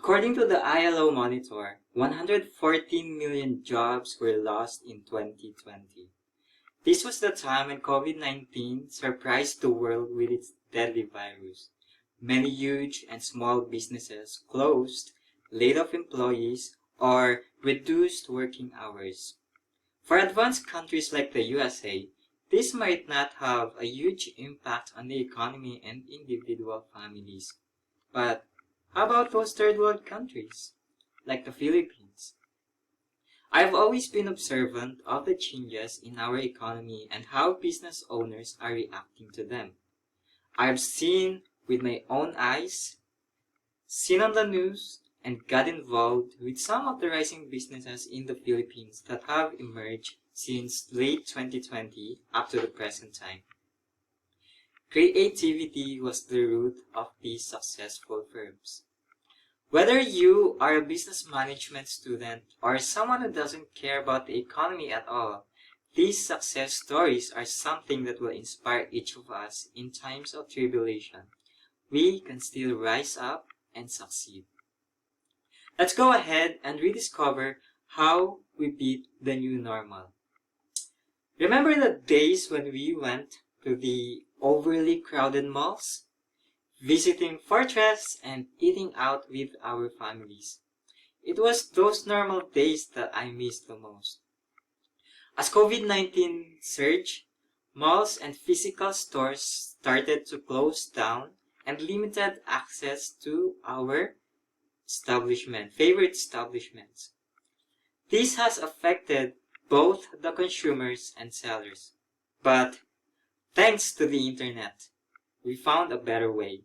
According to the ILO monitor, 114 million jobs were lost in 2020. This was the time when COVID-19 surprised the world with its deadly virus. Many huge and small businesses closed, laid off employees, or reduced working hours. For advanced countries like the USA, this might not have a huge impact on the economy and individual families. But how about those third world countries, like the Philippines? I've always been observant of the changes in our economy and how business owners are reacting to them. I've seen with my own eyes, seen on the news, and got involved with some of the rising businesses in the Philippines that have emerged since late 2020 up to the present time. Creativity was the root of these successful firms. Whether you are a business management student or someone who doesn't care about the economy at all, these success stories are something that will inspire each of us in times of tribulation. We can still rise up and succeed. Let's go ahead and rediscover how we beat the new normal. Remember the days when we went to the overly crowded malls, visiting fortress and eating out with our families? It was those normal days that I missed the most. As COVID-19 surged, malls and physical stores started to close down and limited access to our favorite establishments. This has affected both the consumers and sellers. But thanks to the internet, we found a better way.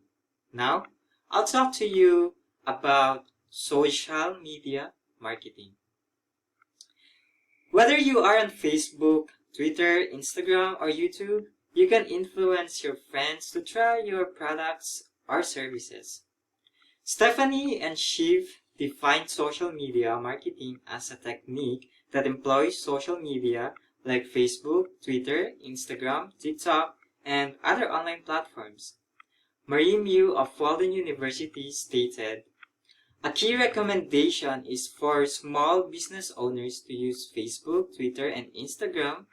Now, I'll talk to you about social media marketing. Whether you are on Facebook, Twitter, Instagram, or YouTube, you can influence your friends to try your products or services. Stephanie and Shiv defined social media marketing as a technique that employs social media like Facebook, Twitter, Instagram, TikTok, and other online platforms. Marie Mew of Walden University stated, "A key recommendation is for small business owners to use Facebook, Twitter, and Instagram,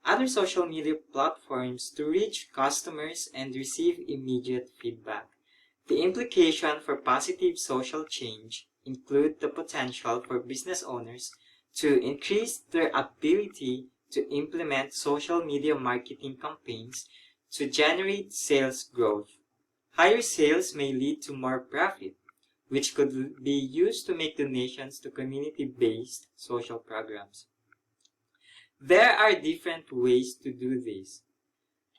other social media platforms to reach customers and receive immediate feedback. The implication for positive social change include the potential for business owners to increase their ability to implement social media marketing campaigns to generate sales growth. Higher sales may lead to more profit, which could be used to make donations to community-based social programs." There are different ways to do this.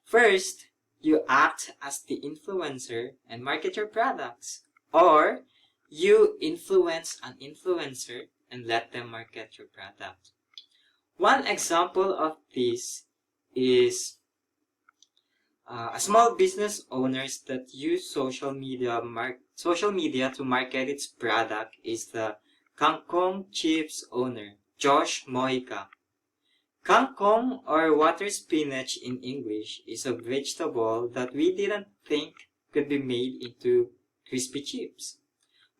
First, you act as the influencer and market your products. Or, you influence an influencer and let them market your product. One example of this is a small business owners that use social media to market its product is the Kangkong Chips owner, Josh Mojica. Kangkong, or water spinach in English, is a vegetable that we didn't think could be made into crispy chips.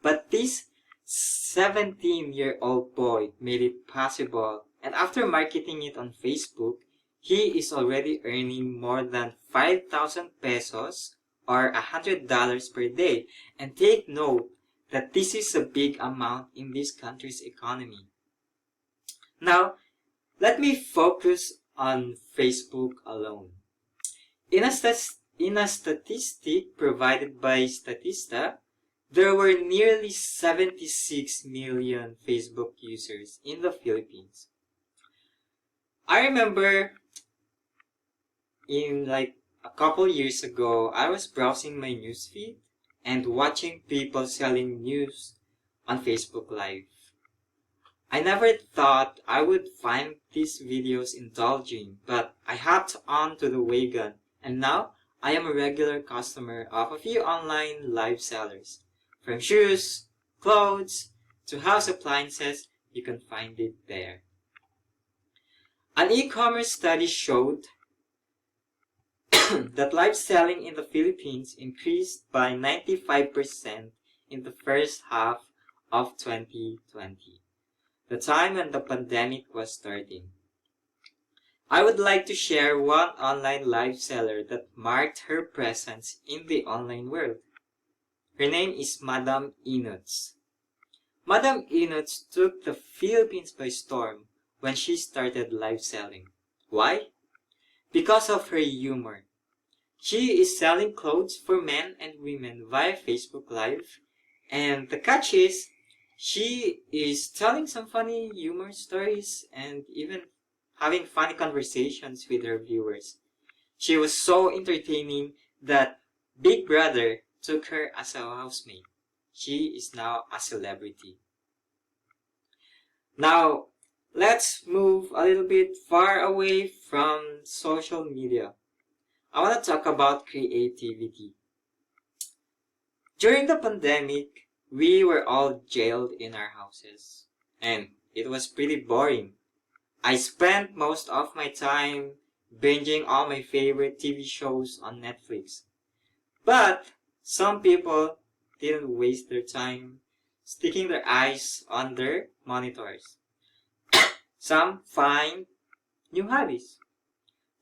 But this 17-year-old boy made it possible, and after marketing it on Facebook, he is already earning more than 5,000 pesos or $100 per day. And take note that this is a big amount in this country's economy. Now, let me focus on Facebook alone. In a statistic provided by Statista, there were nearly 76 million Facebook users in the Philippines. I remember in like a couple years ago, I was browsing my newsfeed and watching people selling news on Facebook Live. I never thought I would find these videos indulging, but I hopped onto the wagon, and now I am a regular customer of a few online live sellers. From shoes, clothes, to house appliances, you can find it there. An e-commerce study showed that live selling in the Philippines increased by 95% in the first half of 2020, the time when the pandemic was starting. I would like to share one online live seller that marked her presence in the online world. Her name is Madam Inuts. Madam Inuts took the Philippines by storm when she started live selling. Why? Because of her humor. She is selling clothes for men and women via Facebook Live, and the catch is, she is telling some funny humor stories and even having funny conversations with her viewers. She was so entertaining that Big Brother took her as a housemate. She is now a celebrity. Now, let's move a little bit far away from social media. I want to talk about creativity. During the pandemic, we were all jailed in our houses, and it was pretty boring. I spent most of my time binging all my favorite TV shows on Netflix. But some people didn't waste their time sticking their eyes on their monitors. Some find new hobbies,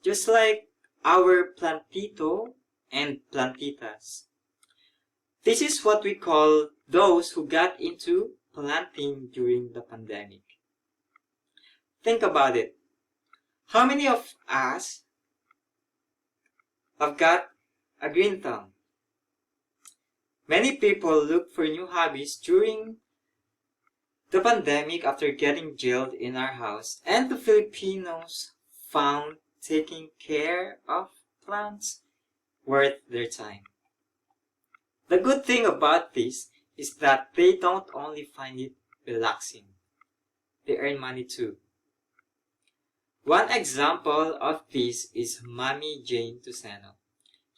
just like our plantito and plantitas. This is what we call those who got into planting during the pandemic. Think about it. How many of us have got a green thumb? Many people look for new hobbies during the pandemic after getting jailed in our house, and the Filipinos found taking care of plants worth their time. The good thing about this is that they don't only find it relaxing, they earn money too. One example of this is Mommy Jane Tusanna.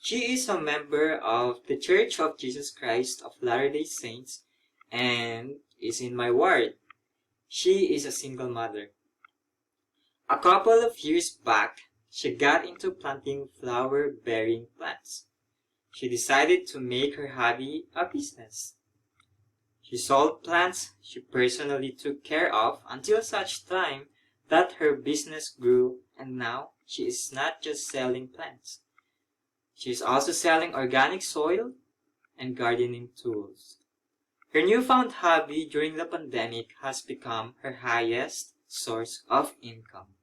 She is a member of the Church of Jesus Christ of Latter-day Saints and is in my ward. She is a single mother. A couple of years back, she got into planting flower-bearing plants. She decided to make her hobby a business. She sold plants she personally took care of until such time that her business grew, and now she is not just selling plants. She is also selling organic soil and gardening tools. Her newfound hobby during the pandemic has become her highest source of income.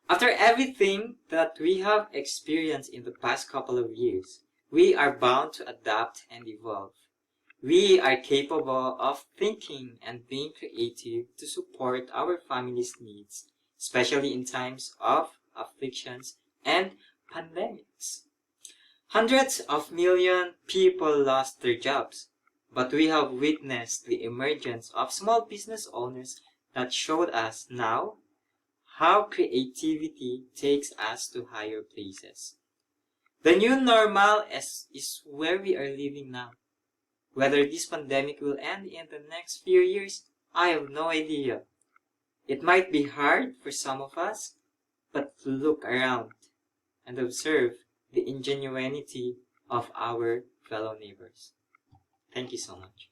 After everything that we have experienced in the past couple of years, we are bound to adapt and evolve. We are capable of thinking and being creative to support our family's needs, especially in times of afflictions and pandemics. Hundreds of million people lost their jobs, but we have witnessed the emergence of small business owners that showed us now how creativity takes us to higher places. The new normal is where we are living now. Whether this pandemic will end in the next few years, I have no idea. It might be hard for some of us, but look around and observe the ingenuity of our fellow neighbors. Thank you so much.